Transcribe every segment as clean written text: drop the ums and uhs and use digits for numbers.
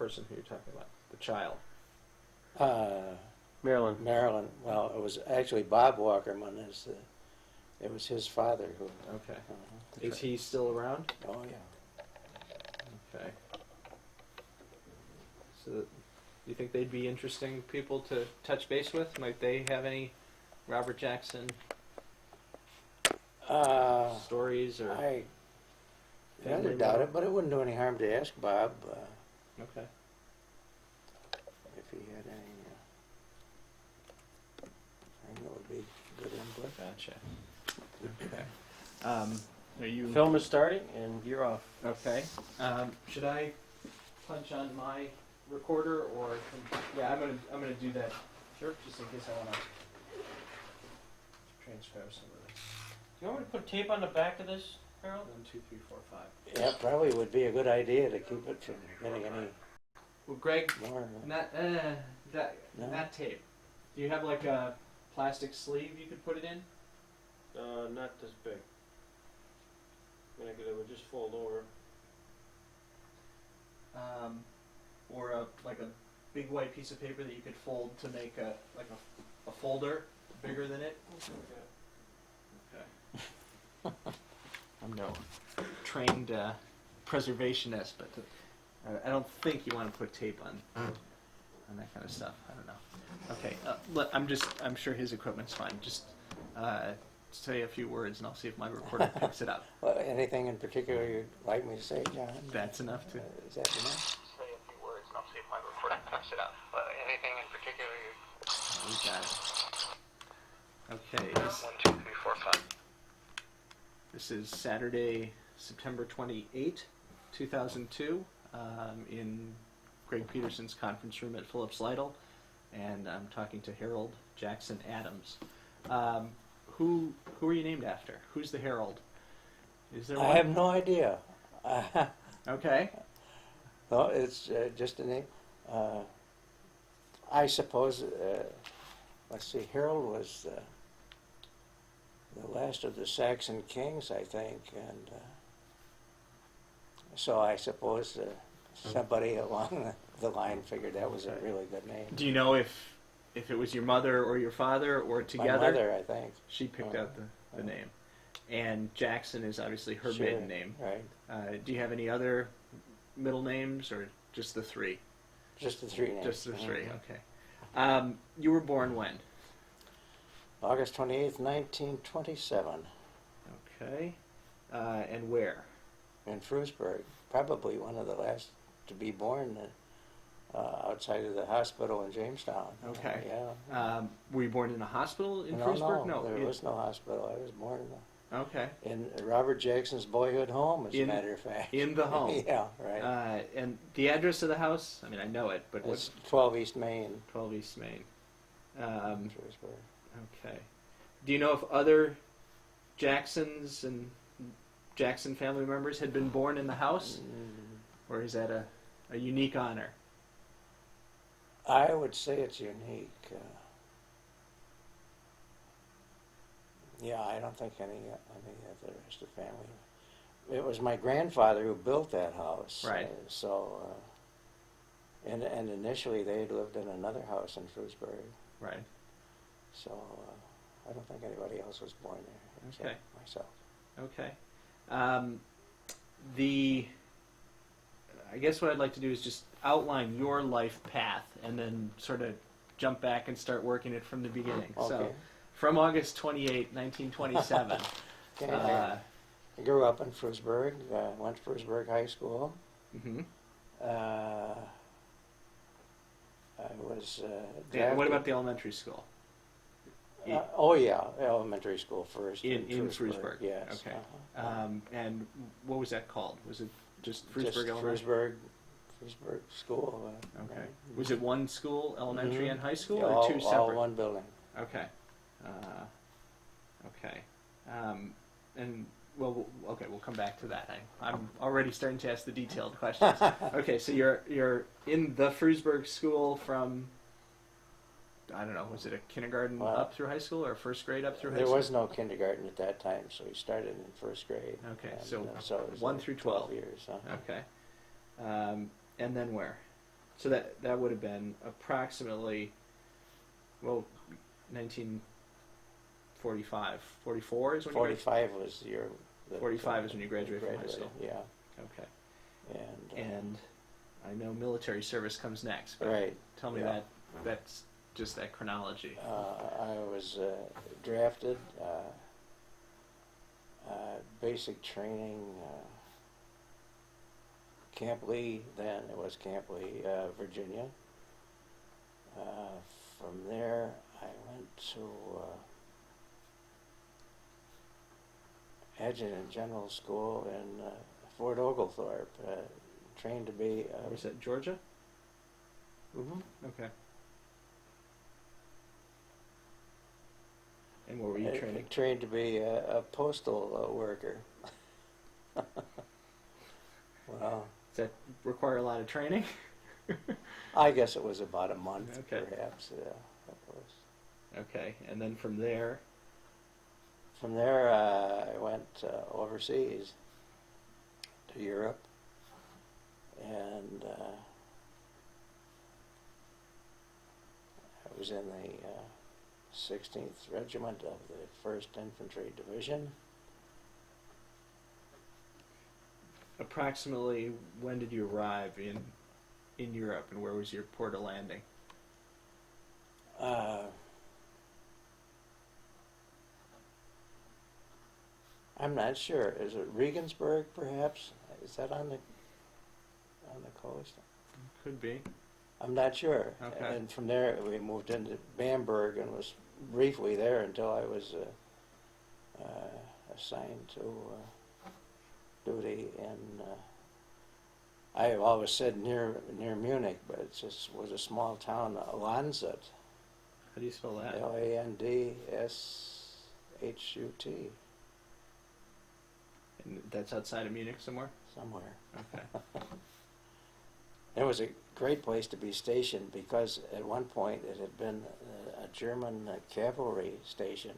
person who you're talking about, the child. Marilyn. Marilyn. Well, it was actually Bob Walkerman. It was his father who. Okay. Is he still around? Oh yeah. Okay. So, do you think they'd be interesting people to touch base with? Might they have any Robert Jackson stories or? I family rather doubt member? it, but it wouldn't do any harm to ask Bob Okay. if he had any. I think it would be good input. Gotcha. Okay. Are you The film is starting, and you're off. okay? Should I punch on my recorder or? Yeah, I'm gonna do that. Sure. Just in case I wanna transcribe some of this. Do you want me to put tape on the back of this, Harold? 1, 2, 3, 4, 5. Yeah, probably would be a good idea to keep it from getting any Well, Greg, more. not No? not tape. Do you have like a plastic sleeve you could put it in? Not this big. It would just fold over. Or like a big white piece of paper that you could fold to make a folder bigger than it. Okay. I'm no trained preservationist, but I don't think you want to put tape on that kind of stuff. I don't know. Okay, I'm sure his equipment's fine. Just say a few words, and I'll see if my recorder picks it up. Well, anything in particular you'd like me to say, John? That's enough to. Is that enough? Say a few words and I'll see if my recording picks it up. Anything in particular? We got it. Okay. 1, 2, 3, 4, 5. This is Saturday, September 28, 2002, in Greg Peterson's conference room at Phillips Lytle, and I'm talking to Harold Jackson Adams. Who are you named after? Who's the Harold? Is there one? I have no idea. Okay. No, it's just a name. I suppose, let's see, Harold was the last of the Saxon kings, I think, and so I suppose somebody along the line figured that was a really good name. Do you know if it was your mother or your father or together? My mother, I think. She picked out the name. And Jackson is obviously her Sure, maiden name. Right. Do you have any other middle names or just the three? Just the three names. Just the three, okay. You were born when? August 28th, 1927, Okay. And where? in Frewsburg. Probably one of the last to be born outside of the hospital in Jamestown. Okay. Yeah. Were you born in a hospital in No, Frewsburg? there was no hospital. I was born Okay. in Robert Jackson's boyhood home, as a In- matter of fact. In the home. Yeah, right. And the address of the house? I mean, I know it, but what's It's 12 East Main, 12 East Main? Frewsburg. Okay. Do you know if other Jacksons and Jackson family members had been born in the house? Or is that a unique honor? I would say it's unique. Yeah, I don't think any of the rest of the family. It was my grandfather who built that house. Right. And initially they had lived in another house in Frewsburg. Right. So I don't think anybody else was born there except Okay. myself. Okay. I guess what I'd like to do is just outline your life path and then sort of jump back and start working it from the beginning. Okay. So, from August 28, 1927. Okay. I grew up in Frewsburg. Went to Frewsburg High School. Mhm. I was And drafted. what about the elementary school? Oh yeah, elementary school first. In Frewsburg? Yes. Okay. uh-huh. And what was that called? Was it just Frewsburg Just Elementary? Frewsburg School. Okay. Right. Was it one school, elementary Mhm. and high school, Yeah, or two separate? all one building. Okay. Okay. And well, okay, we'll come back to that. I'm already starting to ask the detailed questions. Okay, so you're in the Frewsburg school from, I don't know, was it a kindergarten Well, up through high school or first grade up through high There school? was no kindergarten at that time, so we started in first grade. Okay, And, so it was 1 like through 12. years. Okay. And then where? So that would have been approximately, well, 1945, 44 is when you 45 was the year. That, 45 is when you graduated from high school. Yeah, Okay. and And I know military service comes next. But right. Tell me Yeah. that's just that chronology. I was drafted, basic training, Camp Lee, then it was Camp Lee, Virginia. From there, I went to Adjutant General School in Fort Oglethorpe, trained to be... Was that Georgia? Mhm. Okay. And where were you training? Trained to be a postal worker. Well, Does that require a lot of training? I guess it was about a month, Okay. perhaps. Yeah, it was. Okay. And then from there, From there, I went overseas to Europe, and I was in the 16th Regiment of the 1st Infantry Division. approximately when did you arrive in Europe, and where was your port of landing? I'm not sure. Is it Regensburg, perhaps? Is that on the coast? Could be. I'm not sure. Okay. And from there, we moved into Bamberg and was briefly there until I was assigned to duty in. I have always said near Munich, but it just was a small town, Landshut. How do you spell that? Landshut, And that's outside of Munich somewhere? somewhere. Okay. It was a great place to be stationed because at one point it had been a German cavalry station,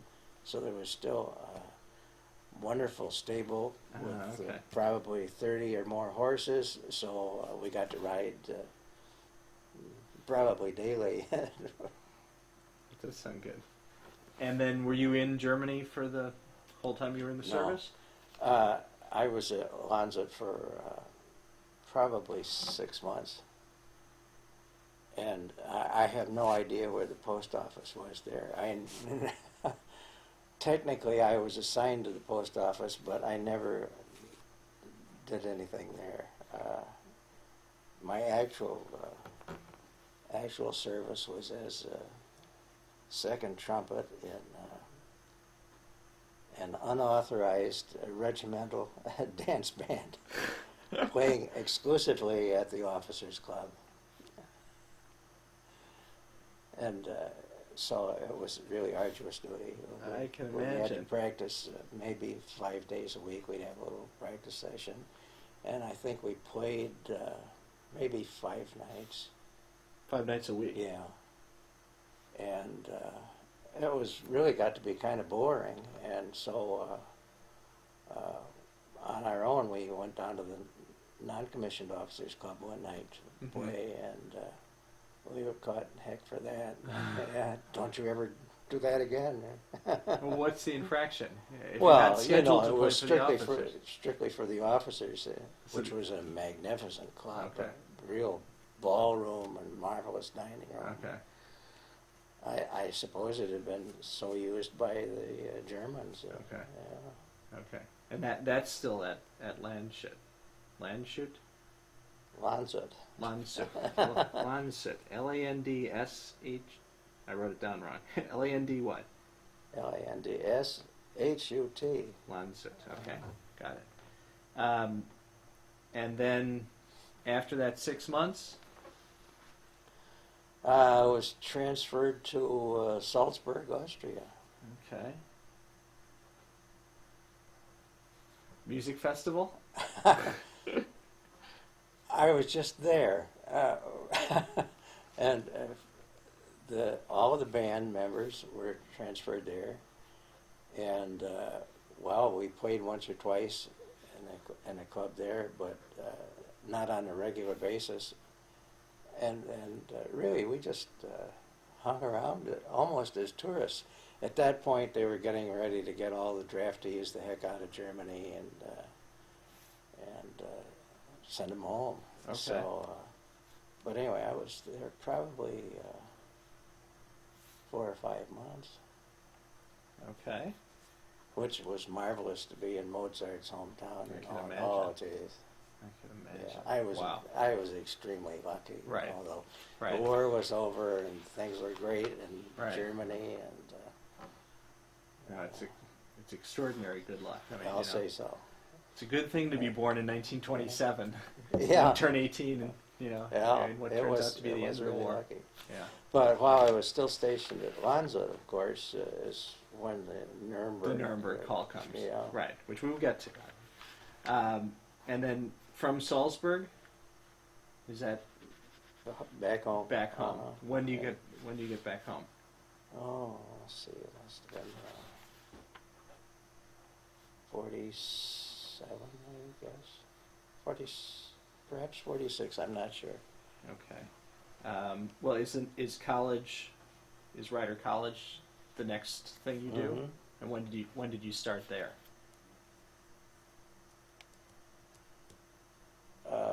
so there was still a wonderful stable with okay. probably 30 or more horses, so we got to ride probably daily. That does sound good. And then were you in Germany for the whole time you were in the No. service? I was at Landshut for probably 6 months. And I have no idea where the post office was there. Technically, I was assigned to the post office, but I never did anything there. My actual service was as second trumpet in an unauthorized regimental dance band, playing exclusively at the officers' club. And so it was really arduous duty. I can We had to imagine. practice maybe 5 days a week. We'd have a little practice session. And I think we played maybe 5 nights. 5 nights a week? Yeah. And it was really got to be kind of boring. And so on our own, we went down to the non-commissioned officers club one night to Mhm. play, and we were caught heck for that. Yeah, don't you ever do that again. Well, what's the infraction? If you're Well, not scheduled to it play was for the strictly for the officers, So which the- was a magnificent club, Okay. a real ballroom and marvelous dining room. Okay. I suppose it had been so used by the Germans. Okay. Yeah. Okay. And that's still at Landshut. Landshut? Landshut. Landshut. Landshut. Landsh. I wrote it down wrong. Land what? Landshut. Landshut. Okay. Got it. And then after that 6 months? I was transferred to Salzburg, Austria. Okay. Music festival? I was just there, and all of the band members were transferred there, and we played once or twice in a club there, but not on a regular basis. and really we just hung around almost as tourists. At that point, they were getting ready to get all the draftees the heck out of Germany and send them home. Okay. So, but anyway, I was there probably 4 or 5 months, Okay. which was marvelous to be in Mozart's hometown. I you can know. imagine. Oh, geez. I can imagine. Yeah, Wow. I was extremely lucky. Right. Although Right. the war was over and things were great in Right. Germany, and No, it's extraordinary good luck. I mean, I'll say so. it's a good thing to be born in 1927. Yeah. You turn 18 and, Yeah, in what it turns was, out to be it the was end of the really war. lucky. Yeah. But while I was still stationed at Landshut, of course, is when the Nuremberg. The Nuremberg call comes. Yeah. Right, which we will get to. And then from Salzburg, is that Back home. back home? Uh-huh. When do you Yeah. get back home? Oh, let's see. It must have been 47, I guess. 40, perhaps 46. I'm not sure. Okay. Well, is Rider College the next thing you do? Mhm. And when did you start there?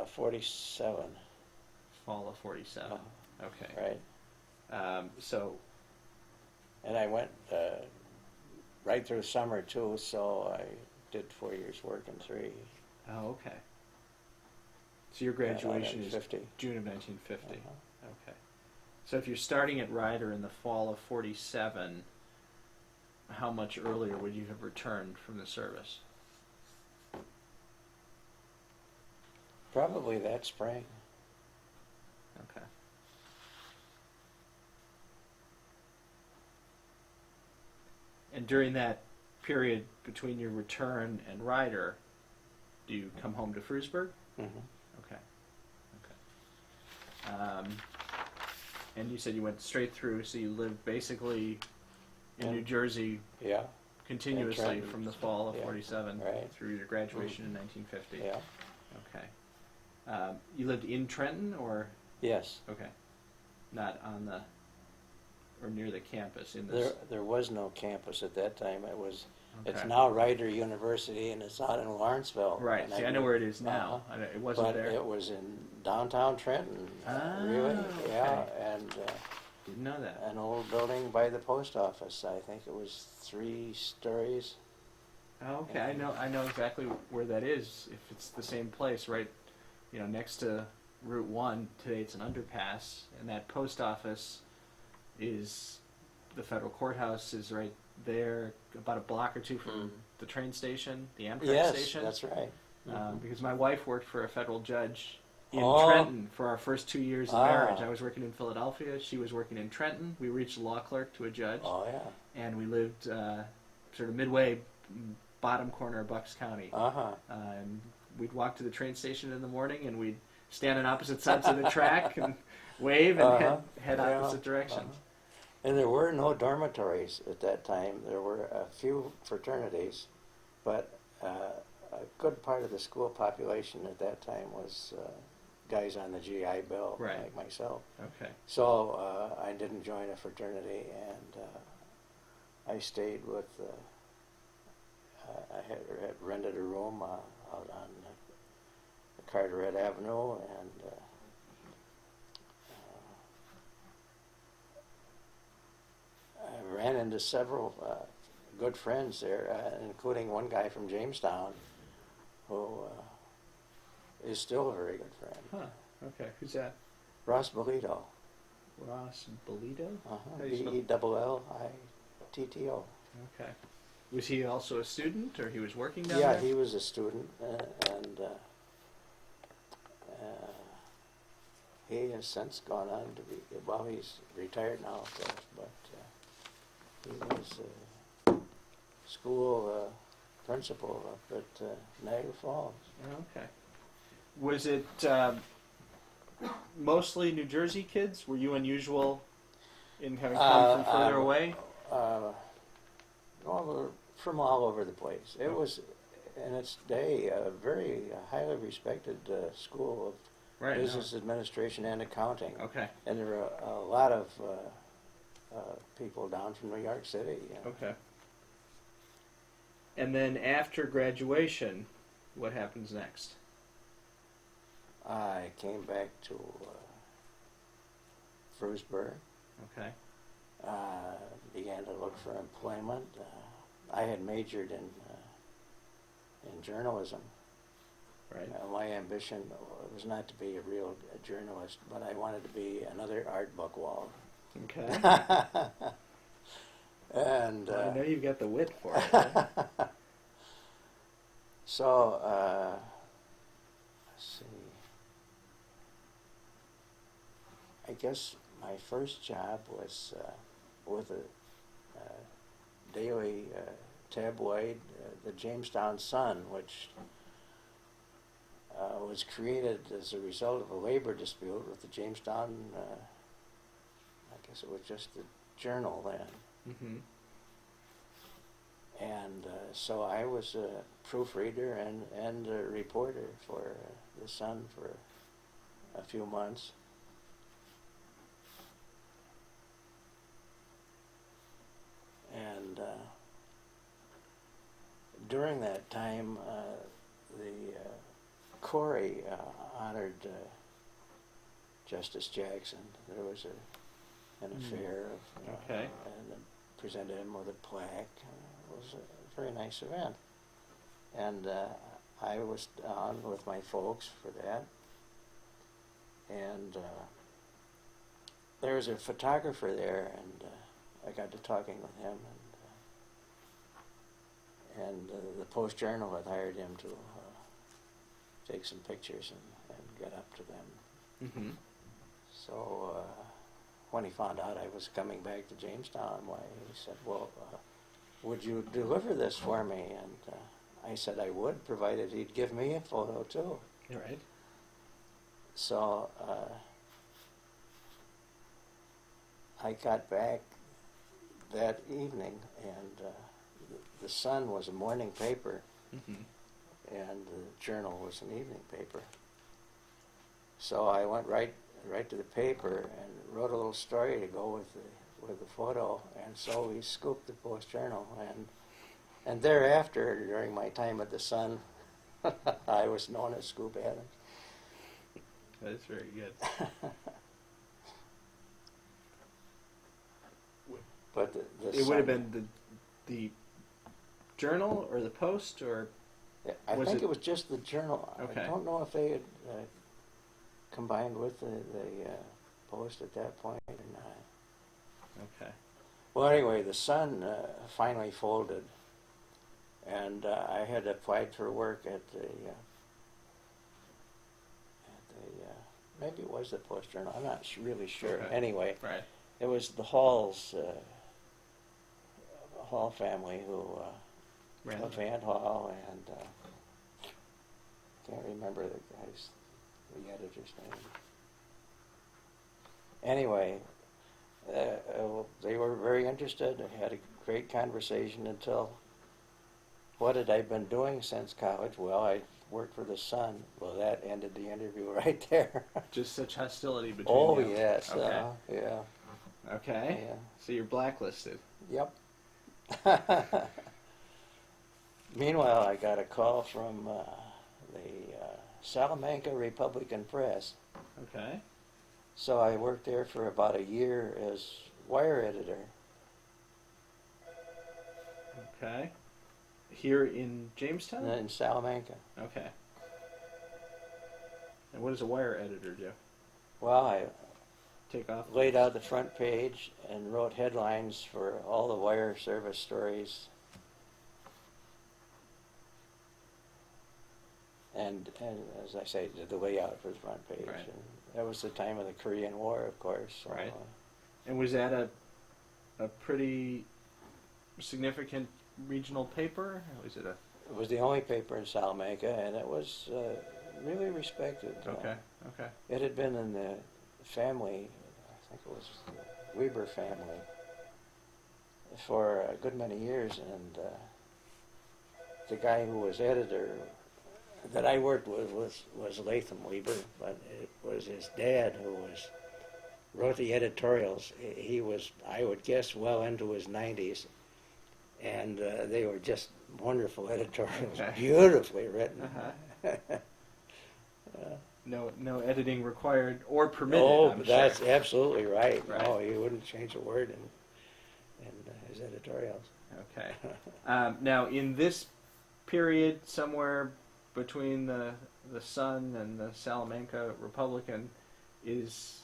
47. Fall of 47. Okay. Right. So And I went right through summer too, so I did 4 years work in 3. Oh, okay. So your graduation is 50. June of 1950. Uh-huh. Okay. So if you're starting at Rider in the fall of 47, how much earlier would you have returned from the service? Probably that spring. Okay. And during that period between your return and Rider, do you come home to Frewsburg? Mm-hmm. Okay. Okay. And you said you went straight through, so you lived basically in Yeah. New Jersey Yeah, continuously Trenton. from the fall of Yeah. 47 Right. through your graduation in 1950. yeah, Okay. You lived in Trenton, or yes. okay, not on the or near the campus in There, this. there was no campus at that time. It's Okay. now Rider University, and it's out in Lawrenceville. Right. And See, I know where it is now. It wasn't But there. it was in downtown Trenton. Ah, really, okay. yeah, and Didn't know that. an old building by the post office. I think it was 3 stories. Oh, okay, I know exactly where that is. If it's the same place, right? Next to Route 1. Today it's an underpass, and that post office is the federal courthouse is right there, about a block or two from the train station, the Amtrak Yes, station. that's right. Because my wife worked for a federal judge in Oh. Trenton for our first 2 years of Ah. marriage. I was working in Philadelphia. She was working in Trenton. We reached a law clerk to a judge, Oh yeah. and we lived sort of midway, bottom corner of Bucks County. Uh-huh. And we'd walk to the train station in the morning, and we'd stand on opposite sides of the track and wave and Uh-huh. head Yeah. opposite directions. Uh-huh. And there were no dormitories at that time. There were a few fraternities, but a good part of the school population at that time was guys on the GI Bill, Right. like myself. Okay. So I didn't join a fraternity, and I stayed with. I had rented a room out on Carteret Avenue, and I ran into several good friends there, including one guy from Jamestown, who is still a very good friend. Huh. Okay. Who's that? Ross Bolito. Ross Bolito? Uh-huh. How do you spell- Bellitto. Okay. Was he also a student, or he was working down Yeah, there? he was a student, and he has since gone on to be, well, he's retired now, of course, but he was school principal up at Niagara Falls. Okay. Was it mostly New Jersey kids? Were you unusual in having come from further away? From all over the place. It was, in its day, a very highly respected school Right. no. business administration and accounting. Okay. And there were a lot of people down from New York City. Okay. And then after graduation, what happens next? I came back to Frewsburg, Okay. began to look for employment. I had majored in journalism. Right. My ambition was not to be a real journalist, but I wanted to be another Art Buchwald. Okay. And Well, I know you've got the wit for it. Right? so, let's see. I guess my first job was with a daily tabloid, the Jamestown Sun, which was created as a result of a labor dispute with the Jamestown, I guess it was just the Journal then. Mm-hmm. And so I was a proofreader and a reporter for the Sun for a few months. And during that time, the Corey honored Justice Jackson. There was an affair of, Okay. and presented him with a plaque. It was a very nice event. And I was on with my folks for that. And there was a photographer there, and I got to talking with him, and the Post-Journal had hired him to take some pictures and get up to them. Mm-hmm. So when he found out I was coming back to Jamestown, why, he said, well, would you deliver this for me? And I said I would, provided he'd give me a photo too. You're right. So I got back that evening, and the Sun was a morning paper, Mm-hmm. and the Journal was an evening paper. So I went right to the paper and wrote a little story to go with the photo, and so we scooped the Post-Journal, and thereafter, during my time at the Sun, I was known as Scoop Adams. That's very good. But the It would have Sun- been the Journal or the Post or I was think it- it was just the Journal. Okay. I don't know if they had combined with the Post at that point or not. okay. Well, anyway, the Sun finally folded, and I had applied for work at the maybe it was the Post Journal. I'm not really sure. Okay. Anyway, Right. it was the Halls, Hall family who. Ran it. Van Hall, and can't remember the editor's name. Anyway, they were very interested. I had a great conversation until, what had I been doing since college? Well, I worked for the Sun. Well, that ended the interview right there. Just such hostility between Oh, you. yes. Okay. Yeah. Okay. Yeah. So you're blacklisted. Yep. Meanwhile, I got a call from the Salamanca Republican Press. Okay. So I worked there for about a year as wire editor. Okay. Here in Jamestown? In Salamanca. Okay. And what does a wire editor do? Well, I Take off? laid out the front page and wrote headlines for all the wire service stories. And as I say, did the layout for the front page. Right. And that was the time of the Korean War, of course. So, Right. And was that a pretty significant regional paper? Or was it a... it was the only paper in Salamanca, and it was really respected. Okay. Okay. It had been in the family, I think it was the Weber family, for a good many years, and the guy who was editor that I worked with was Latham Weber, but was his dad who wrote the editorials. He was, I would guess, well into his 90s, and they were just wonderful editorials, Okay. beautifully written. No editing required or permitted. Oh, I'm that's sure. absolutely right. Right. No, he wouldn't change a word in his editorials. Okay. Now, in this period, somewhere between the Sun and the Salamanca Republican, there's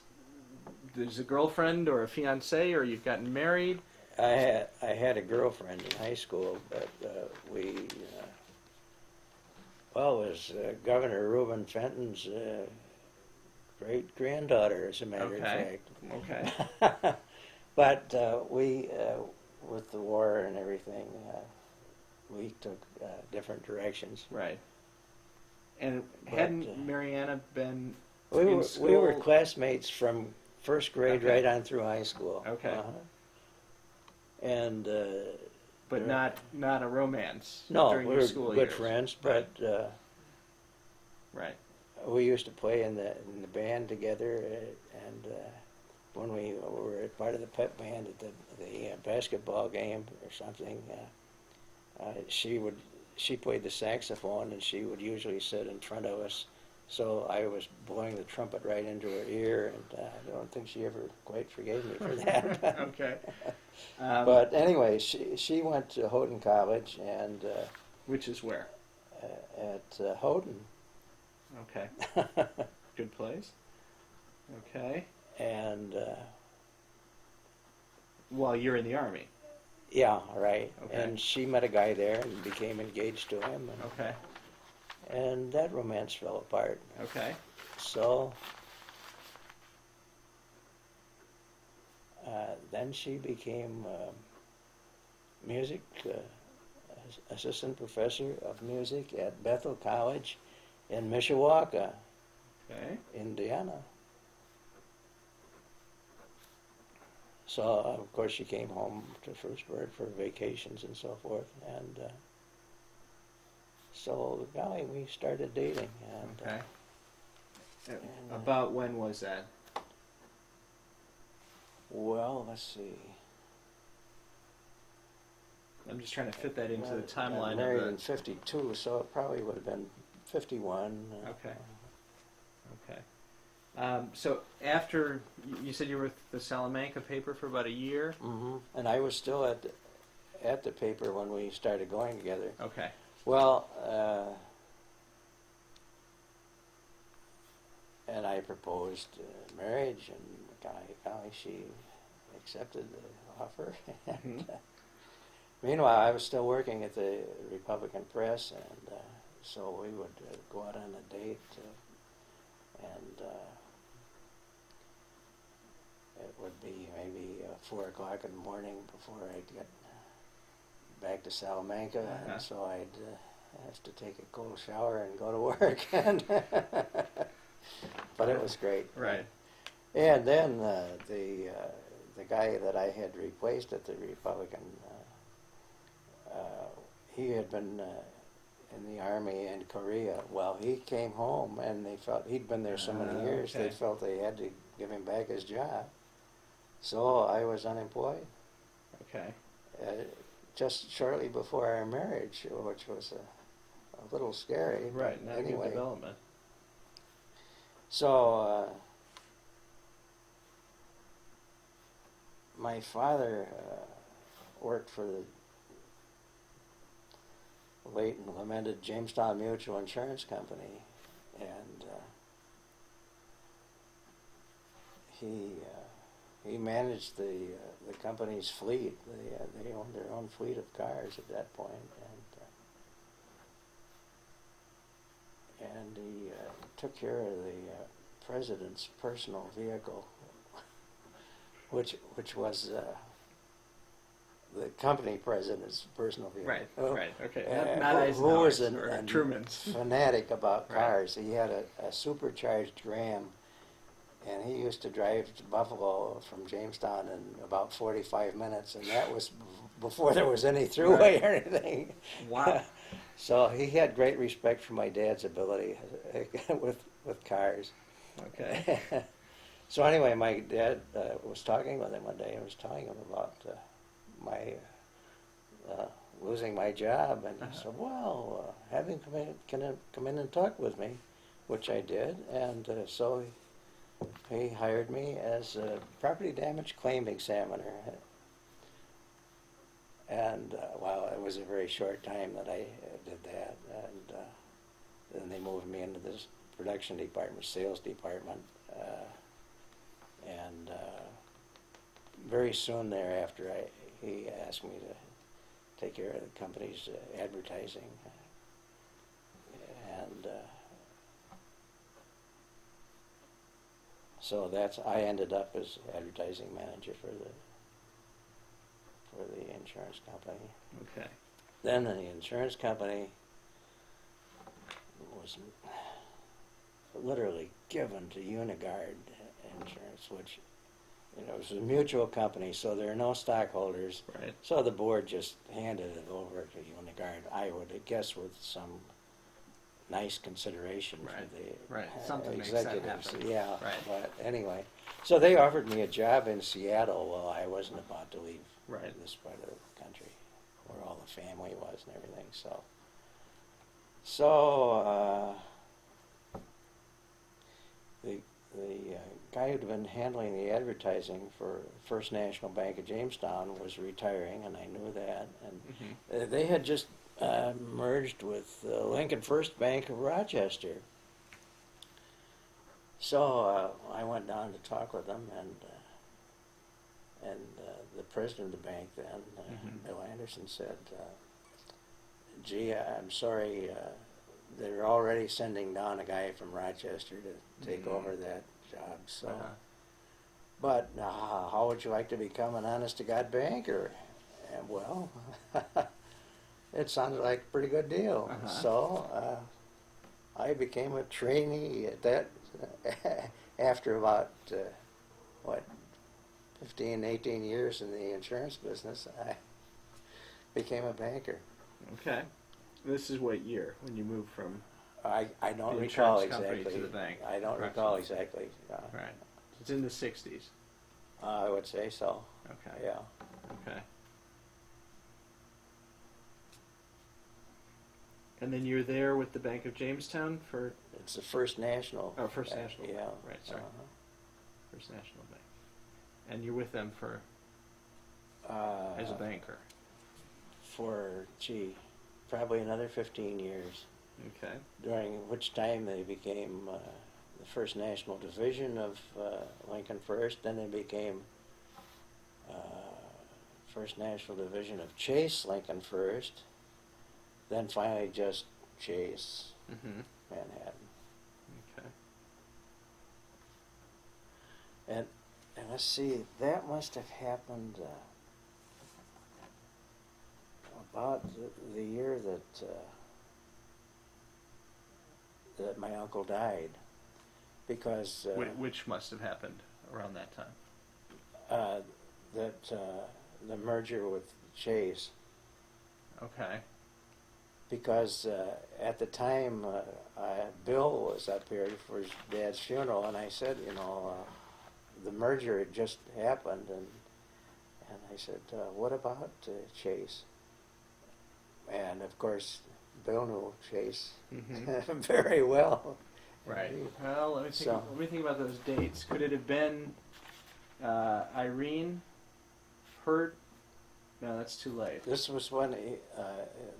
a girlfriend or a fiance, or you've gotten married? I had a girlfriend in high school, but well, it was Governor Reuben Fenton's great granddaughter, as a matter Okay. of Okay. fact. But we, with the war and everything, we took different directions. Right. And But, hadn't Mariana been We in were, we school? were classmates from first grade Okay. right on through high school. Okay. And But not a romance no, during we your were school good years. friends, but Right. we used to play in the band together, and when we were part of the pep band at the basketball game or something, she played the saxophone, and she would usually sit in front of us. So I was blowing the trumpet right into her ear, and I don't think she ever quite forgave me for that. Okay. But anyway, she went to Houghton College, and Which is where? at Houghton. Okay. Good place. Okay. And While you're in the Army. yeah, right. Okay. And she met a guy there and became engaged to him, Okay. and that romance fell apart. Okay. So then she became music assistant professor of music at Bethel College in Mishawaka, Okay. Indiana. So of course she came home to Furstburg for vacations and so forth, and so golly, we started dating. And Okay. and, About when was that? well, let's see. I'm just trying to fit that into the I timeline married in of '52, so it probably would have been '51. Okay. Okay. So after you said you were with the Salamanca paper for about a year. Hmm. And I was still at the paper when we started going together. Okay. Well, and I proposed marriage, and golly, she accepted the offer. Mhm. Meanwhile, I was still working at the Republican Press, and so we would go out on a date, and it would be maybe 4 o'clock in the morning before I'd get back to Salamanca, Uh-huh. and so I'd have to take a cold shower and go to work. And but it was great. Right. And then the guy that I had replaced at the Republican, he had been in the Army in Korea. Well, he came home, and they felt he'd been there so many years, okay. they felt they had to give him back his job. So I was unemployed Okay. just shortly before our marriage, which was a little scary. but Right. Not a good anyway. development. So my father worked for the late and lamented Jamestown Mutual Insurance Company, and he managed the company's fleet. They owned their own fleet of cars at that point, and he took care of the president's personal vehicle, which was the company president's personal vehicle. Right. Oh, Right. Okay. uh, Not who was Eisenhower's or a Truman's. fanatic about Right. cars. He had a supercharged Ram, and he used to drive to Buffalo from Jamestown in about 45 minutes, and that was before there was any throughway Right. or anything. Wow. So he had great respect for my dad's ability with cars. Okay. So anyway, my dad was talking with him one day and was telling him about my losing my job, and he said, "Well, have him come in and talk with me," which I did, and so he hired me as a property damage claim examiner. And well, it was a very short time that I did that, and then they moved me into this production department, sales department, and very soon thereafter, he asked me to take care of the company's advertising, and so I ended up as advertising manager for the insurance company. Okay. Then the insurance company was literally given to Unigard Insurance, which, you know, it was a mutual company, so there are no stockholders. Right. So the board just handed it over to Unigard, I would guess with some nice consideration Right. for the Right. Something makes that executives. happen. Yeah, Right. but anyway, so they offered me a job in Seattle while I wasn't about to leave Right. this part of the country, where all the family was and everything. So the guy who'd been handling the advertising for First National Bank of Jamestown was retiring, and I knew that. And Mm-hmm. they had just merged with Lincoln First Bank of Rochester. So I went down to talk with them, and the president of the bank then, Mhm. Bill Anderson, said, "Gee, I'm sorry, they're already sending down a guy from Rochester to take Mhm. over that job. So, Uh-huh. but how would you like to become an honest-to-God banker?" And well, it sounded like a pretty good deal. Uh-huh. So I became a trainee at that. After about 15, 18 years in the insurance business, I became a banker. Okay. This is what year when you moved from? I don't The recall insurance company exactly. to the bank, I don't recall exactly. Right. It's in the 60s. I would say so. Okay. Yeah. Okay. And then you're there with the Bank of Jamestown for It's the First National. First National. Yeah. Right. Sorry. Uh-huh. First National Bank. And you're with them for as a banker. For, probably another 15 years, Okay. during which time they became the First National Division of Lincoln First. Then they became First National Division of Chase Lincoln First. Then finally just Chase Mm-hmm. Manhattan. Okay. And let's see, that must have happened about the year that my uncle died, because Which must have happened around that time. the merger with Chase, Okay. because at the time Bill was up here for his dad's funeral, and I said, the merger had just happened, and I said, what about Chase? And of course, Bill knew Chase Mm-hmm. very well. Right. Well, let me think about those dates. Could it have been Irene Hurt? No, that's too late. This was when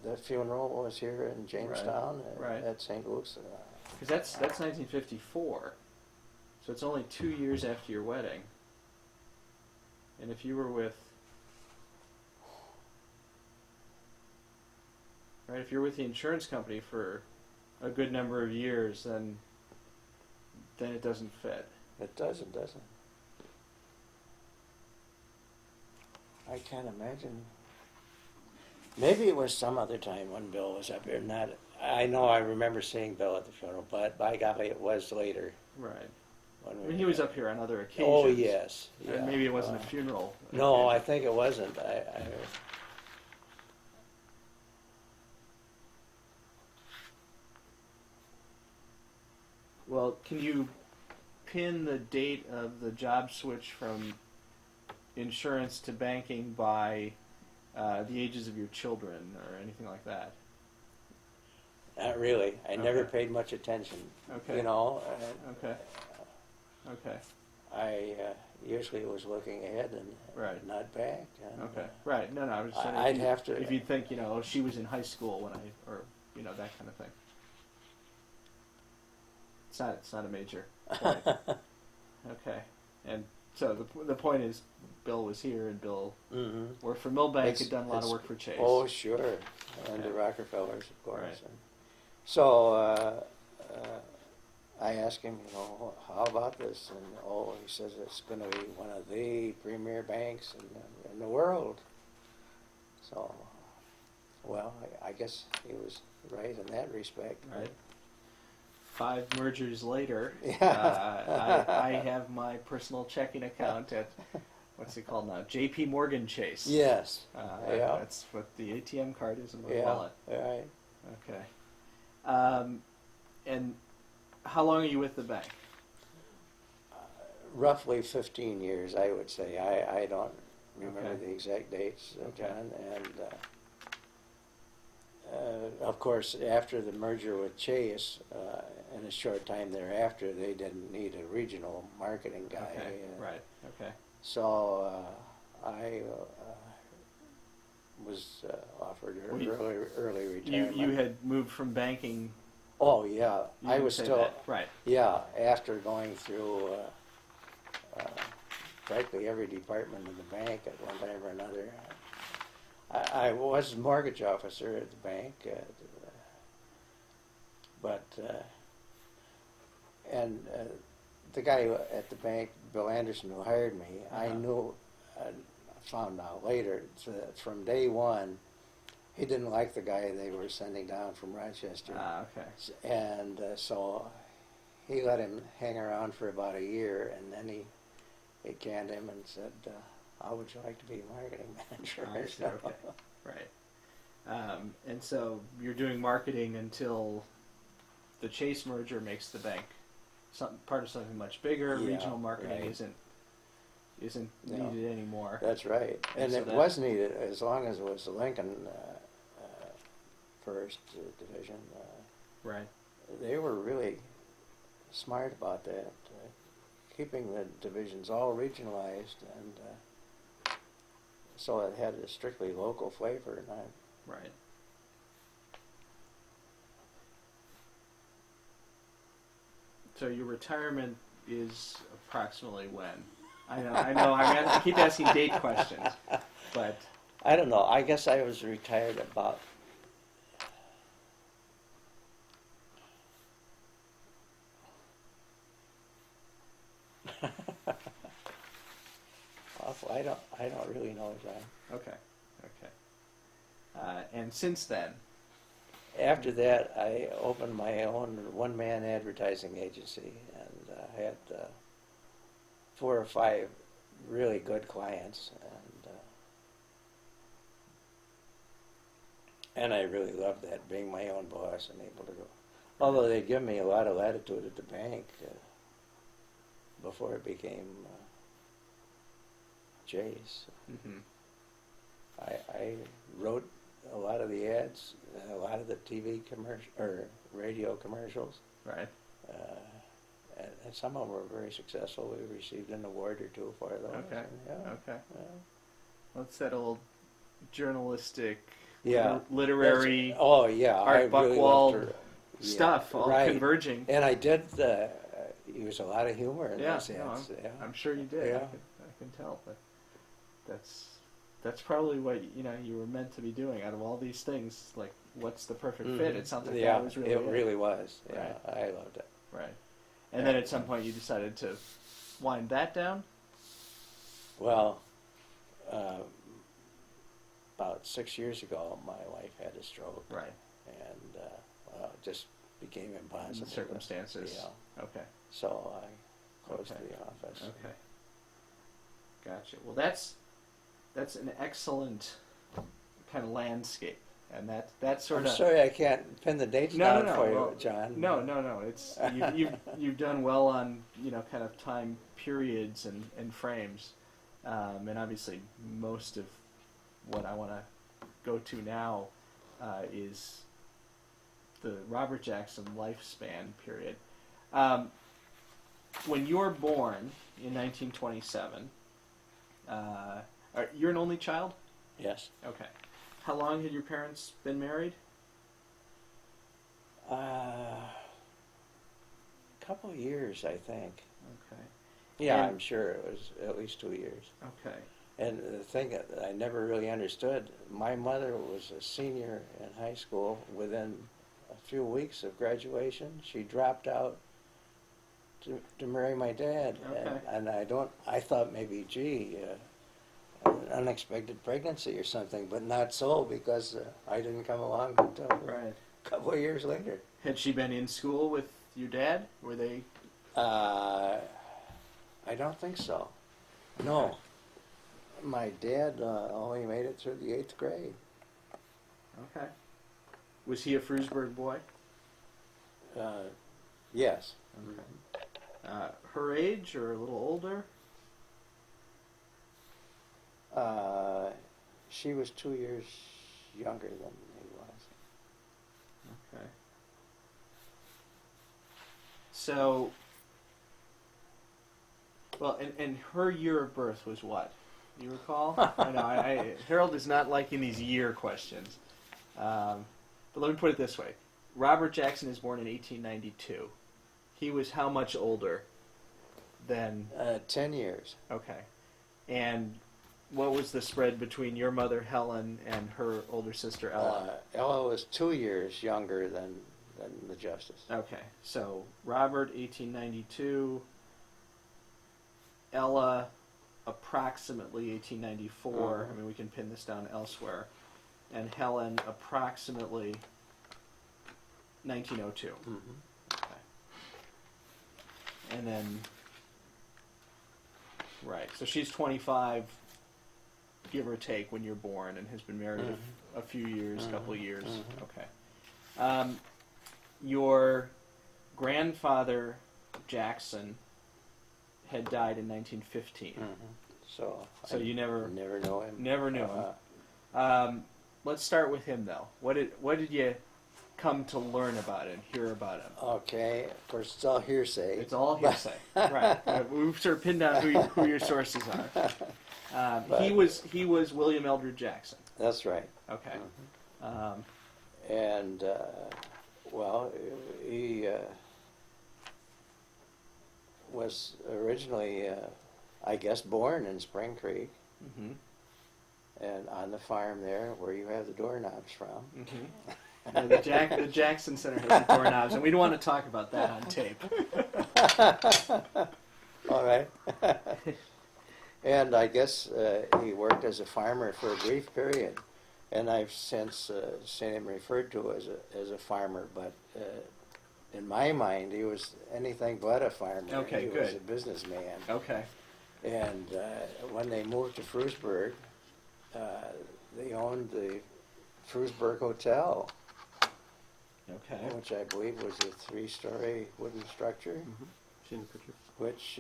the funeral was here in Jamestown Right. at St. Luke's. Because that's 1954. So it's only 2 years after your wedding. And if you were with, right, if you're with the insurance company for a good number of years, then it doesn't fit. It doesn't. I can't imagine. Maybe it was some other time when Bill was up here. I know I remember seeing Bill at the funeral, but by golly, it was later. Right. When I mean, he was up here on other occasions. Oh, yes. And Yeah. maybe it wasn't a funeral. No, I occasion. think it wasn't. Well, can you pin the date of the job switch from insurance to banking by the ages of your children or anything like that? Not really. I never Okay. paid much attention. Okay. You know, Okay. Okay. I usually was looking ahead and Right. not back. And, Okay. Right. No, I was just saying. I'd have to. If you think, oh, she was in high school when or that kind of thing. It's not a major point. Okay. And so the point is, Bill was here, and Bill hmm worked for Millbank, It's- had done a lot of it's- work for Chase. Oh, sure. And the Yeah. Rockefellers, of course. Right. And so I asked him, how about this? And he says it's going to be one of the premier banks in the world. So, well, I guess he was right in that respect. Right. 5 mergers later, Yeah. I have my personal checking account at, what's it called now? J.P. Morgan Chase. Yes. Yeah. That's what the ATM card is in my Yeah. wallet. Right. Okay. And how long are you with the bank? Roughly 15 years, I would say. I don't remember Okay. the exact dates, Okay. John. And of course, after the merger with Chase, in a short time thereafter, they didn't need a regional marketing guy. Okay. Right. Okay. So I was offered Well, you- early You retirement. had moved from banking. Oh yeah, You I didn't was say still. that. Right. Yeah, after going through practically every department in the bank at one time or another. I was mortgage officer at the bank, and the guy at the bank, Bill Anderson, who hired me, I Uh-huh. knew, found out later, that from day one, he didn't like the guy they were sending down from Rochester. Okay. And so he let him hang around for about a year, and then he canned him and said, how would you like to be marketing manager? I see, okay. Right. And so you're doing marketing until the Chase merger makes the bank part of something much bigger. Yeah, Regional marketing right. isn't No. needed anymore. That's right. And And so it that- was needed as long as it was the Lincoln first division. Right. They were really smart about that, keeping the divisions all regionalized, and so it had a strictly local flavor. And Right. So your retirement is approximately when? I know. I keep asking date questions, but I don't know. I guess I was retired about. Awful. I don't really know, John. okay. And since then, After that, I opened my own one-man advertising agency, and had 4 or 5 really good clients, and I really loved that, being my own boss and able to go. Although they give me a lot of latitude at the bank before it became Chase. mhm, I wrote a lot of the ads, a lot of the TV commercial or radio commercials, right. and some of them were very successful. We received an award or 2 for those. Okay. and yeah, Okay. yeah. What's that old journalistic, Yeah. literary That's- oh yeah, Art I really Buchwald loved her. Yeah, stuff all right. converging? And I did use a lot of humor in Yeah, those no, ads. Yeah. I'm sure you did. Yeah. I can tell, but that's probably what you were meant to be doing. Out of all these things, like what's the perfect fit? Mhm. It sounds like yeah, that was really it really was. Yeah, Right. I loved it. right. And then at some point you decided to wind that down. Well, about 6 years ago, my wife had a stroke, Right. and it just became impossible. Circumstances. Yeah. Okay. So I closed Okay. the office. Okay. Gotcha. Well, that's an excellent kind of landscape and that's sort I'm of sorry I can't pin the dates No, down no, no. for you, Well, John. no. It's you've done well on kind of time periods and frames, and obviously most of what I want to go to now is the Robert Jackson lifespan period. When you're born in 1927, you're an only child? Yes. Okay. How long had your parents been married? Couple of years, I think. Okay. Yeah, And- I'm sure it was at least 2 years. Okay. And the thing that I never really understood, my mother was a senior in high school. Within a few weeks of graduation, she dropped out to marry my dad. Okay. And I thought maybe, gee, an unexpected pregnancy or something, but not so, because I didn't come along until Right. a couple of years later. Had she been in school with your dad? Were they? I don't think so. No. My dad only made it through the 8th grade. Okay. Was he a Frewsburg boy? Yes. Her age or a little older? She was 2 years younger than he was. Okay. So, well, and her year of birth was what? You recall? I know. Harold is not liking these year questions. But let me put it this way: Robert Jackson is born in 1892. He was how much older than? 10 years. Okay. And what was the spread between your mother Helen and her older sister Ella? Ella was 2 years younger than the justice. Okay, so Robert 1892, Ella approximately 1894. I mean, we can pin this down elsewhere, and Helen approximately 1902. Mm-hmm. Okay. And then, right, so she's 25, give or take, when you're born, and has been married a few years, couple of years. Okay. Your grandfather, Jackson, had died in 1915. So So you never know him. never knew him. Let's start with him, though. What did you come to learn about him, hear about him? Okay, of course it's all hearsay. It's all hearsay, right? We've sort of pinned down who your sources are. He was William Eldred Jackson. That's right. Okay. And well, he was originally, I guess, born in Spring Creek, Mm-hmm. and on the farm there where you have the doorknobs from. Mm-hmm. The Jackson Center has the doorknobs, and we don't want to talk about that on tape. All right. And I guess he worked as a farmer for a brief period, and I've since seen him referred to as a farmer, but in my mind he was anything but a farmer. Okay, he good. was a businessman. Okay. And when they moved to Frewsburg, they owned the Frewsburg Hotel, Okay. which I believe was a 3-story wooden structure, Seen the picture. which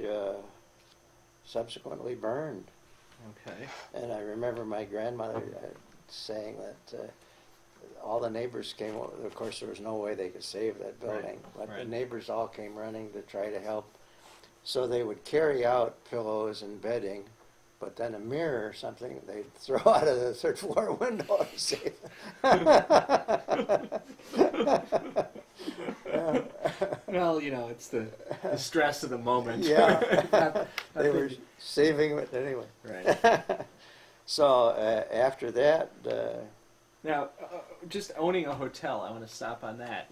subsequently burned. Okay. And I remember my grandmother saying that all the neighbors came over. Of course, there was no way they could save that building, but the right. neighbors all came running to try to help. So they would carry out pillows and bedding, but then a mirror or something they'd throw out of the 3rd floor window to save Well, it's the stress of the moment. Yeah. They were saving it anyway. Right. So after that, Now, just owning a hotel, I want to stop on that.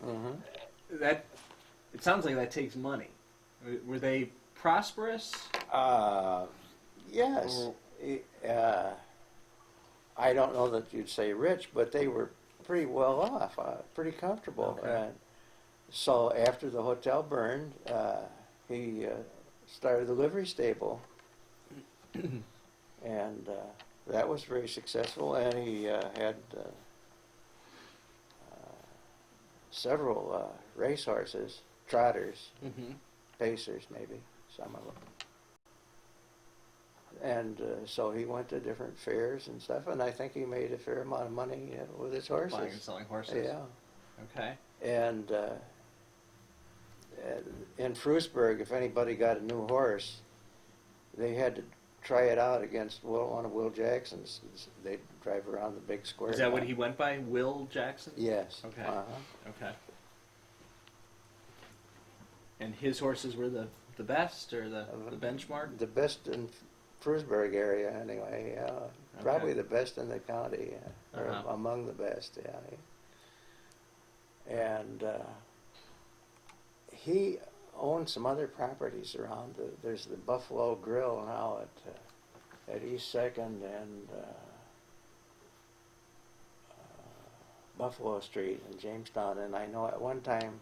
That it sounds like that takes money. Were they prosperous? yes. I don't know that you'd say rich, but they were pretty well off, pretty comfortable. Okay. So after the hotel burned, he started the livery stable, and that was very successful. And he had several racehorses, trotters, Mm-hmm. pacers maybe, some of them. And so he went to different fairs and stuff, and I think he made a fair amount of money with his horses. Buying and selling horses. Yeah. Okay. And in Frewsburg, if anybody got a new horse, they had to try it out against one of Will Jackson's. They'd drive around the big square. Is that what he went by? Will Jackson? Yes. Okay. Uh-huh. Okay. And his horses were the best or the benchmark? The best in Frewsburg area, anyway. Probably the best in the county, or Uh-huh. among the best. Yeah. And he owned some other properties around. There's the Buffalo Grill now at East Second and Buffalo Street in Jamestown. And I know at one time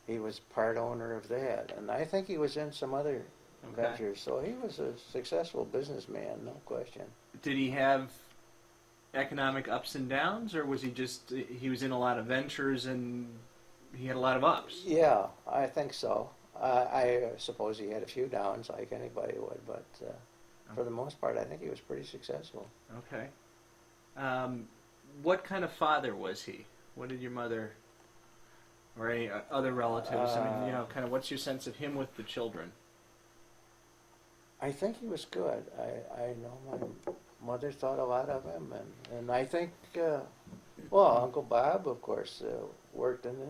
he was part owner of that. And I think he was in some other Okay. ventures. So he was a successful businessman, no question. Did he have economic ups and downs, or was he was in a lot of ventures and he had a lot of ups? Yeah, I think so. I suppose he had a few downs like anybody would, but for the most part, I think he was pretty successful. Okay. What kind of father was he? What did your mother or any other relatives? I mean, kind of what's your sense of him with the children? I think he was good. I know my mother thought a lot of him, and I think, well, Uncle Bob, of course, worked in the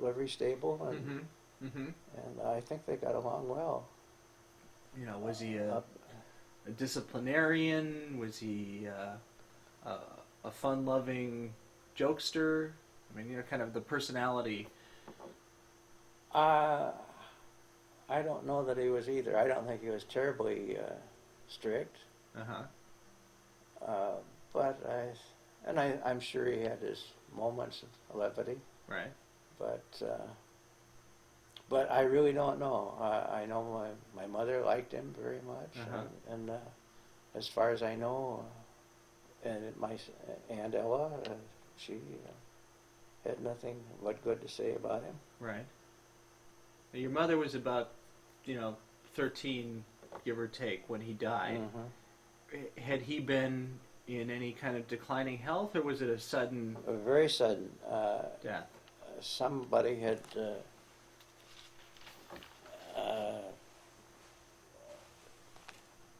livery stable, and, and I think they got along well. Was he a disciplinarian? Was he a fun-loving jokester? I mean, kind of the personality. I don't know that he was either. I don't think he was terribly strict. But I'm sure he had his moments of levity. Right. But I really don't know. I know my mother liked him very much, and as far as I know, and my Aunt Ella, she had nothing but good to say about him. Right. Now, your mother was about, 13, give or take, when he died. Mm-hmm. Had he been in any kind of declining health, or was it a sudden Very sudden. death? Somebody had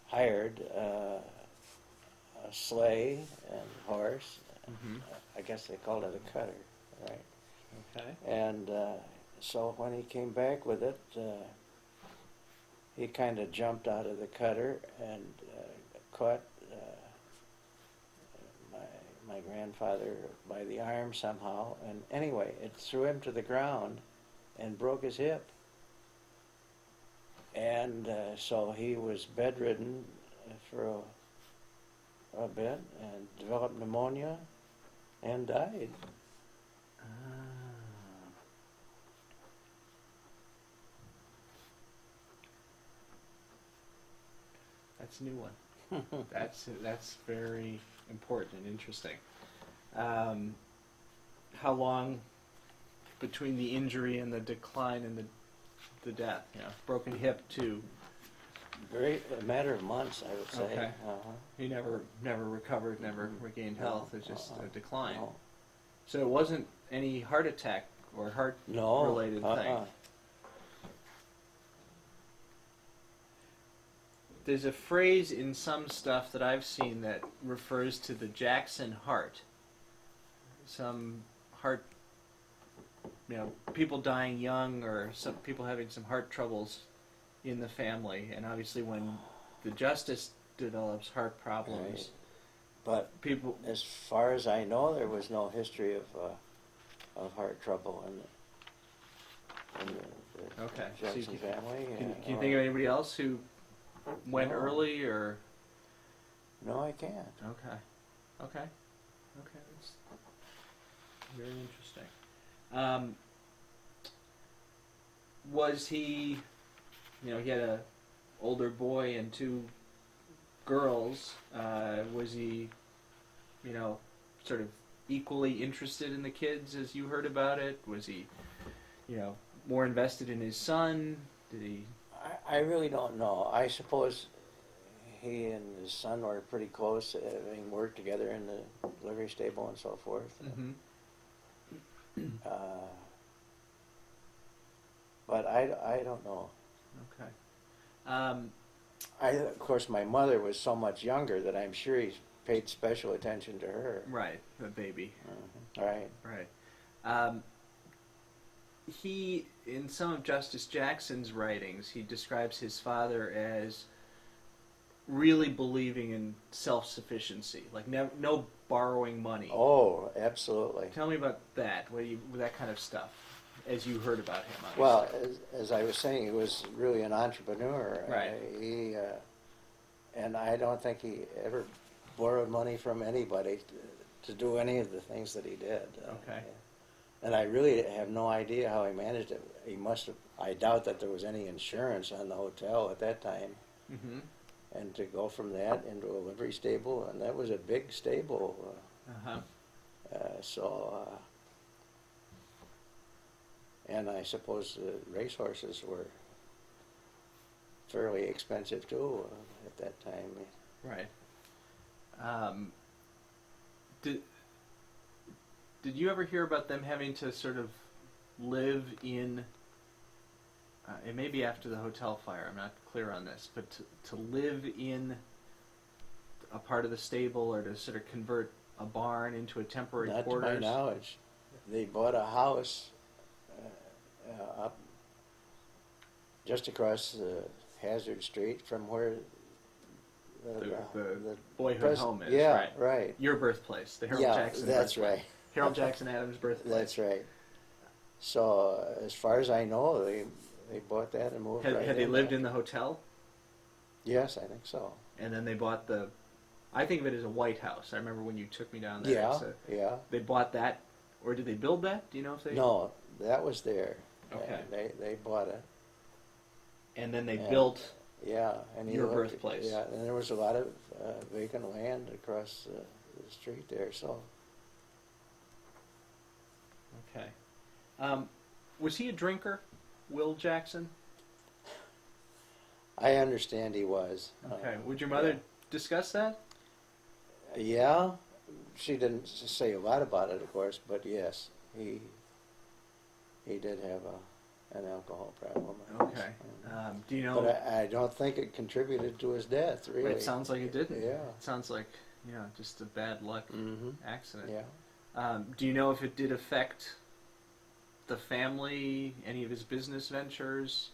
hired a sleigh and horse. Mm-hmm. I guess they called it a cutter, right? Okay. And so when he came back with it, he kind of jumped out of the cutter and caught my grandfather by the arm somehow. And anyway, it threw him to the ground and broke his hip. And so he was bedridden for a bit and developed pneumonia and died. That's a new one. That's very important and interesting. How long between the injury and the decline and the death? Broken hip to. A matter of months, I would say. Okay. Uh-huh. He never recovered, never regained health. It was just a decline. No. So it wasn't any heart attack or heart No. related thing. There's a phrase in some stuff that I've seen that refers to the Jackson heart. Some heart, people dying young, or some people having some heart troubles in the family. And obviously when the Justice develops heart problems, Right. But people... as far as I know, there was no history of heart trouble in the Okay. So Jackson family. Can you think of anybody else who went No. early, or... No, I can't. Okay. That's very interesting. Was he, he had a older boy and two girls. Was he, sort of equally interested in the kids as you heard about it? Was he, more invested in his son? Did he? I really don't know. I suppose he and his son were pretty close, having worked together in the livery stable and so forth. Mm-hmm. But I don't know. Okay. Of course, my mother was so much younger that I'm sure he paid special attention to her. Right, the baby. Right. Right. He, in some of Justice Jackson's writings, he describes his father as really believing in self-sufficiency, like no borrowing money. Oh, absolutely. Tell me about that. With that kind of stuff, as you heard about him. Obviously. Well, as I was saying, he was really an entrepreneur. Right. And I don't think he ever borrowed money from anybody to do any of the things that he did. Okay. And I really have no idea how he managed it. He must have. I doubt that there was any insurance on the hotel at that time. Mm-hmm. And to go from that into a livery stable, and that was a big stable. Uh-huh. And I suppose the racehorses were fairly expensive too at that time. Right. Did you ever hear about them having to sort of live in? It may be after the hotel fire. I'm not clear on this, but to live in a part of the stable, or to sort of convert a barn into a temporary Not quarters. to my knowledge. They bought a house up just across Hazard Street from where The boyhood pres- home is. Yeah, Right. right. Your birthplace, the Harold Yeah, Jackson. that's birthplace. right. Harold Jackson Adams' birthplace. That's right. So as far as I know, they bought that and moved right Had they in lived there. in the hotel? Yes, I think so. And then they bought I think of it as a White House. I remember when you took me down there. Yeah, yeah. They bought that, or did they build that? Do you know if they? No, that was there. Okay. They bought it. And then they Yeah. built. Yeah, and Your birthplace. Yeah, and there was a lot of vacant land across the street there. So Okay. Was he a drinker, Will Jackson? I understand he was. Okay. Would your mother discuss that? Yeah, she didn't say a lot about it, of course, but yes, he did have an alcohol problem. Okay. Do you know? But I don't think it contributed to his death, really. It sounds like it didn't. Yeah. It sounds like just a bad luck Mm-hmm. accident. Yeah. Do you know if it did affect the family, any of his business ventures?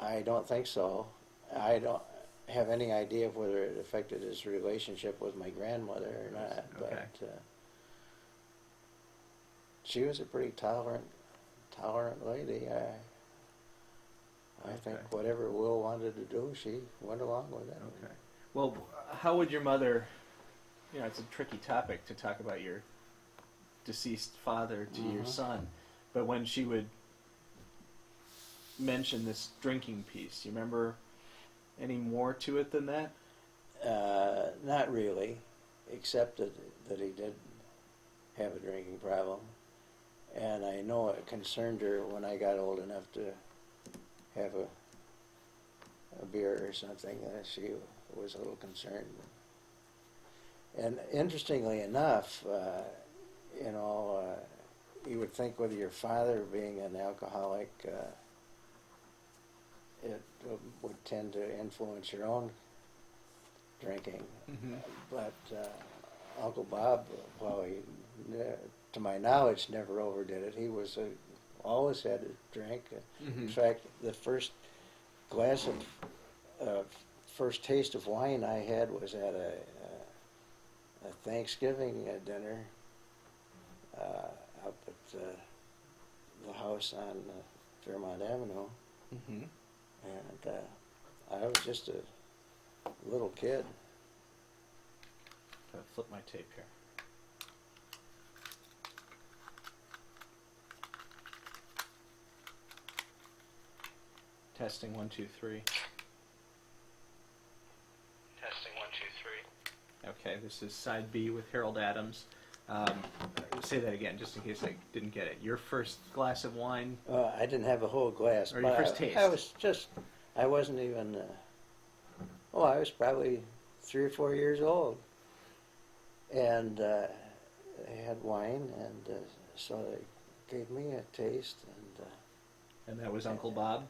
I don't think so. I don't have any idea of whether it affected his relationship with my grandmother or not. Okay. But she was a pretty tolerant lady. I think Okay. whatever Will wanted to do, she went along with it. Okay. Well, how would your mother? It's a tricky topic to talk about your deceased father to your Mhm. son, but when she would mention this drinking piece, you remember any more to it than that? Not really, except that he did have a drinking problem, and I know it concerned her when I got old enough to have a beer or something. She was a little concerned. And interestingly enough, you would think with your father being an alcoholic, it would tend to influence your own drinking. Mm-hmm. But Uncle Bob, well, to my knowledge, never overdid it. He was always had a drink. Mm-hmm. In fact, the first glass of first taste of wine I had was at a Thanksgiving dinner up at the house on Fairmont Avenue, Mm-hmm. and I was just a little kid. Flip my tape here. Testing 1, 2, 3. Testing 1, 2, 3. Okay, this is side B with Harold Adams. Say that again, just in case I didn't get it. Your first glass of wine. I didn't have a whole glass. Or your but first I taste. was just, I wasn't even, I was probably 3 or 4 years old. And they had wine, and so they gave me a taste. And that was Uncle Bob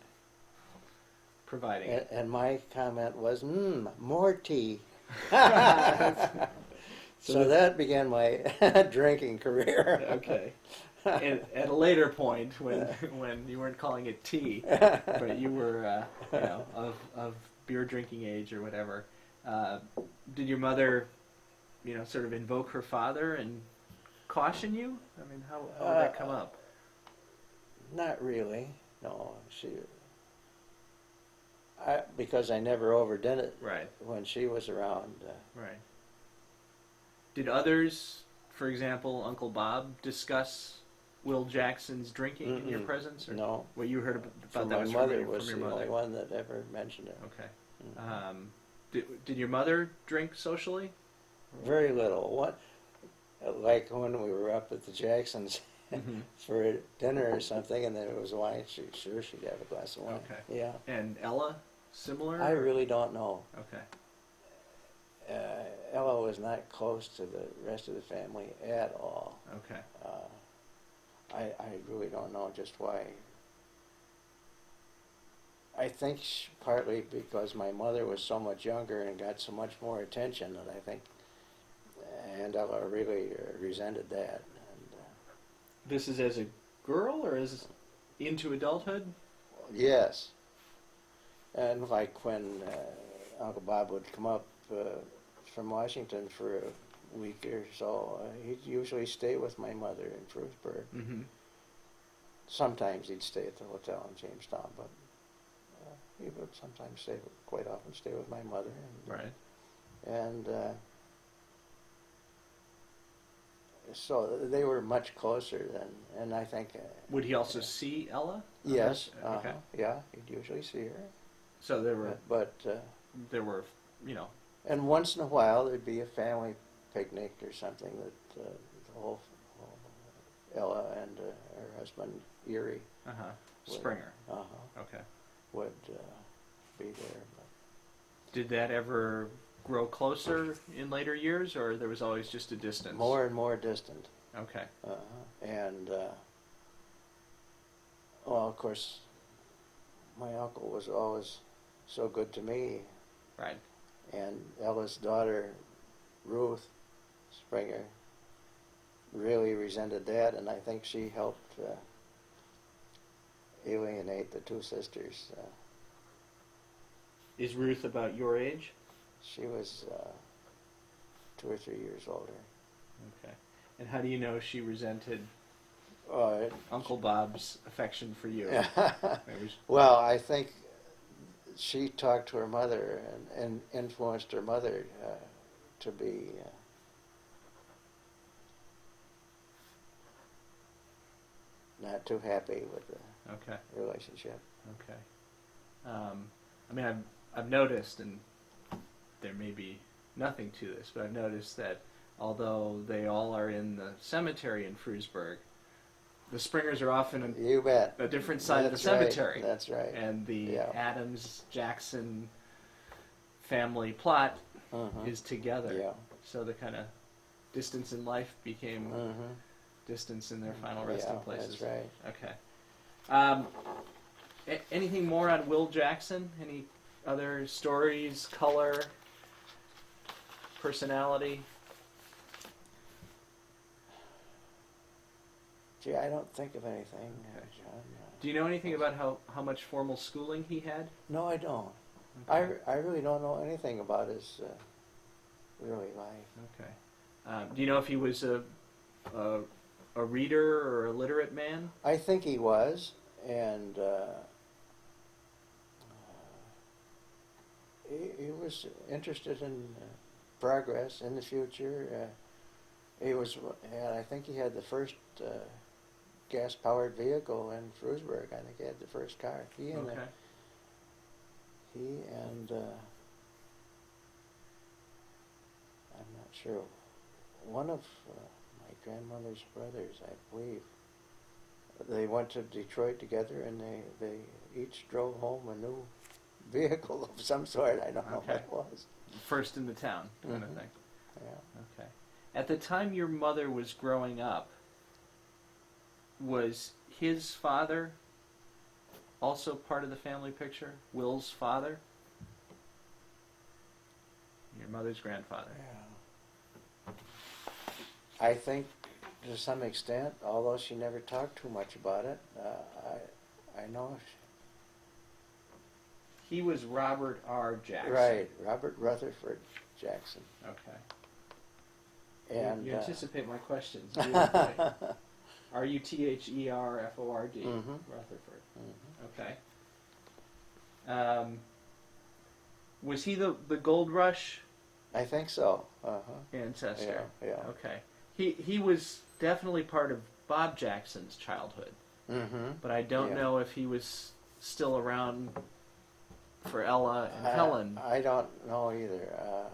providing it. And my comment was, more tea. So that began my drinking career. Okay. And at a later point, when you weren't calling it tea, but you were, of beer drinking age or whatever, did your mother, sort of invoke her father and caution you? I mean, how would that come up? Not really. No, because I never overdid it. Right. When she was around. Right. Did others, for example, Uncle Bob, discuss Will Jackson's drinking in your presence? Or No. What you heard about From that my was mother from was your the mother. only one that ever mentioned it. Okay. Did your mother drink socially? Very little. What, like when we were up at the Jacksons for dinner or something, and there was wine. She'd have a glass of wine. Okay. Yeah. And Ella, similar? I really don't know. Okay. Ella was not close to the rest of the family at all. Okay. I really don't know just why. I think partly because my mother was so much younger and got so much more attention that I think, and Ella really resented that. And, This is as a girl or as into adulthood? yes. And like when Uncle Bob would come up from Washington for a week or so, he'd usually stay with my mother in Frewsburg. Mm-hmm. Sometimes he'd stay at the hotel in Jamestown, but he would sometimes quite often stay with my mother. And, Right. And so they were much closer then, and I think. Would he also see Ella? Yes. Okay. Yeah, he'd usually see her. So there were, And once in a while there'd be a family picnic or something that the whole Ella and her husband Erie Springer. uh-huh, Okay. would be there. Did that ever grow closer in later years, or there was always just a distance? More and more distant. Okay. And well, of course, my uncle was always so good to me. Right. And Ella's daughter, Ruth Springer, really resented that, and I think she helped alienate the two sisters. Is Ruth about your age? She was 2 or 3 years older. Okay. And how do you know she resented Uh, Uncle Bob's affection for you? Well, I think she talked to her mother and influenced her mother to be not too happy with the Okay. relationship. Okay. I mean, I've noticed, and there may be nothing to this, but I've noticed that although they all are in the cemetery in Frewsburg, the Springers are often on You bet. a different side of the That's right. cemetery. That's right. And the Yeah. Adams-Jackson family plot Mhm. is together. Yeah. So the kind of distance in life became Mhm. distance in their final resting Yeah, places. that's right. Okay. Anything more on Will Jackson? Any other stories, color, personality? Gee, I don't think of anything, Okay. John. Do you know anything about how much formal schooling he had? No, I don't. Okay. I really don't know anything about his early life. Okay. Do you know if he was a reader or a literate man? I think he was, and he was interested in progress in the future. He was, and I think he had the first gas-powered vehicle in Frewsburg. I think he had the first car. He and Okay. I'm not sure. One of my my grandmother's brothers, I believe. They went to Detroit together, and they each drove home a new vehicle of some sort. I don't know Okay. what it was. First in the town, kind of Mhm. thing. Yeah. Okay. At the time your mother was growing up, was his father also part of the family picture? Will's father? Your mother's grandfather. Yeah. I think to some extent, although she never talked too much about it, I know. He was Robert R. Jackson. Right, Robert Rutherford Jackson. Okay. And you anticipate my questions. Beautifully. Rutherford. Mhm. Rutherford. Mhm. Okay. Was he the Gold Rush I think so. ancestor? Yeah. Yeah. Okay. He was definitely part of Bob Jackson's childhood, Mm-hmm. but I don't Yeah. know if he was still around for Ella and Helen. I don't know either.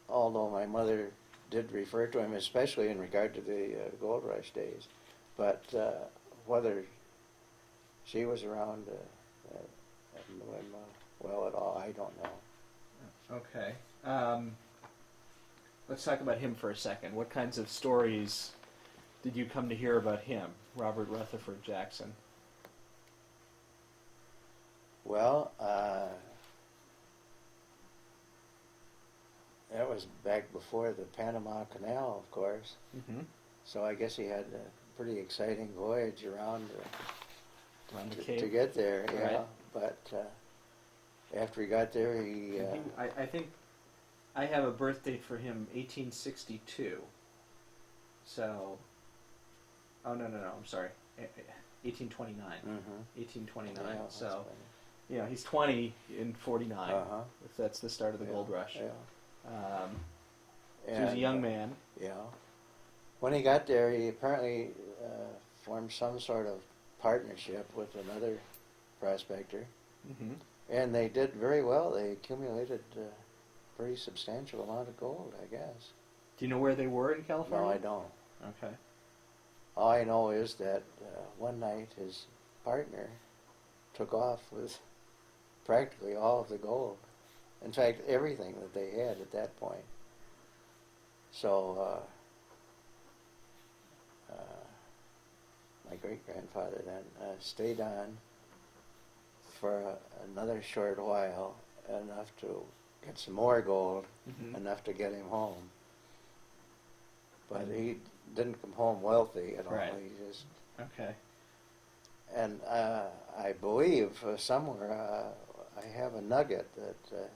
Although my mother did refer to him, especially in regard to the Gold Rush days, but whether she was around and knew him well at all, I don't know. Okay. Let's talk about him for a second. What kinds of stories did you come to hear about him, Robert Rutherford Jackson? Well, that was back before the Panama Canal, of course. Mm-hmm. So I guess he had a pretty exciting voyage around Around the to Cape. get there. Yeah, Right. but after he got there, he. I think I have a birth date for him, 1862. So, no, I'm sorry, 1829. 1829. Yeah, So, he's 20 in 49. Uh-huh. If that's the start of the Gold Rush. Yeah. So he was a young man. Yeah. When he got there, he apparently formed some sort of partnership with another prospector, Mm-hmm. and they did very well. They accumulated a pretty substantial amount of gold, I guess. Do you know where they were in California? No, I don't. Okay. All I know is that one night his partner took off with practically all of the gold. In fact, everything that they had at that point. So my great-grandfather then stayed on for another short while, enough to get some more gold, Mm-hmm. enough to get him home. But he didn't come home wealthy at all. Right. He just, Okay. and I believe somewhere I have a nugget that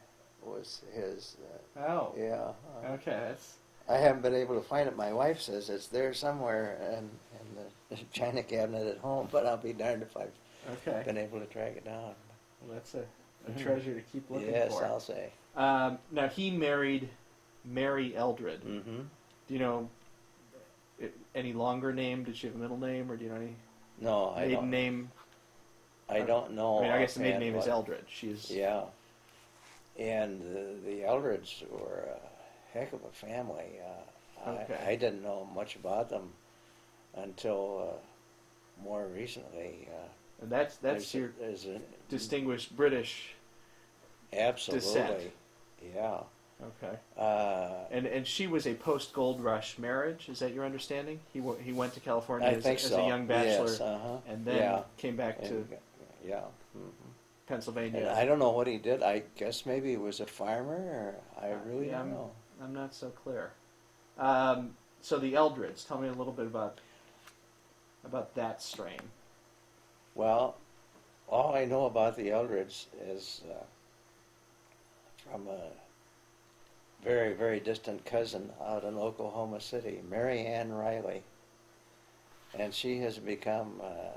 was his. Oh. Yeah. Okay. That's I haven't been able to find it. My wife says it's there somewhere in the china cabinet at home, but I'll be darned if I've okay. been able to track it down. Well, that's a treasure to keep looking Yes, for. I'll say. Now he married Mary Eldred. Mm-hmm. Do you know any longer name? Did she have a middle name, or do you know any No, I maiden don't. name? I don't know. I mean, I guess the maiden offhand name is what- Eldred. She's Yeah. And the Eldreds were a heck of a family. Okay. I didn't know much about them until more recently. and that's your there's a, distinguished British. absolutely. descent. Yeah. Okay. Uh, And she was a post Gold Rush marriage. Is that your understanding? He went to California I as, think as so. a young bachelor, Yes, uh-huh. and then Yeah. came back to And, yeah. Mhm. Pennsylvania. And I don't know what he did. I guess maybe he was a farmer, or I really yeah, don't know. I'm not so clear. So the Eldreds. Tell me a little bit about that strain. Well, all I know about the Eldreds is from a very, very distant cousin out in Oklahoma City, Mary Ann Riley. And she has become a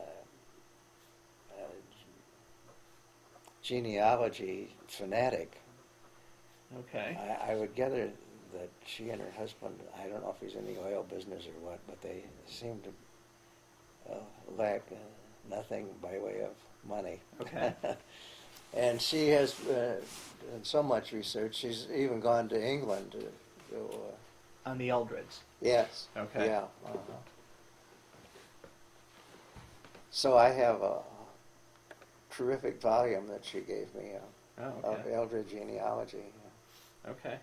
genealogy fanatic. Okay. I would gather that she and her husband, I don't know if he's in the oil business or what, but they seem to lack nothing by way of money. Okay. And she has done so much research. She's even gone to England to On the Eldreds. Yes. Okay. Yeah. So I have a terrific volume that she gave me Oh, of okay. Eldred genealogy. Okay.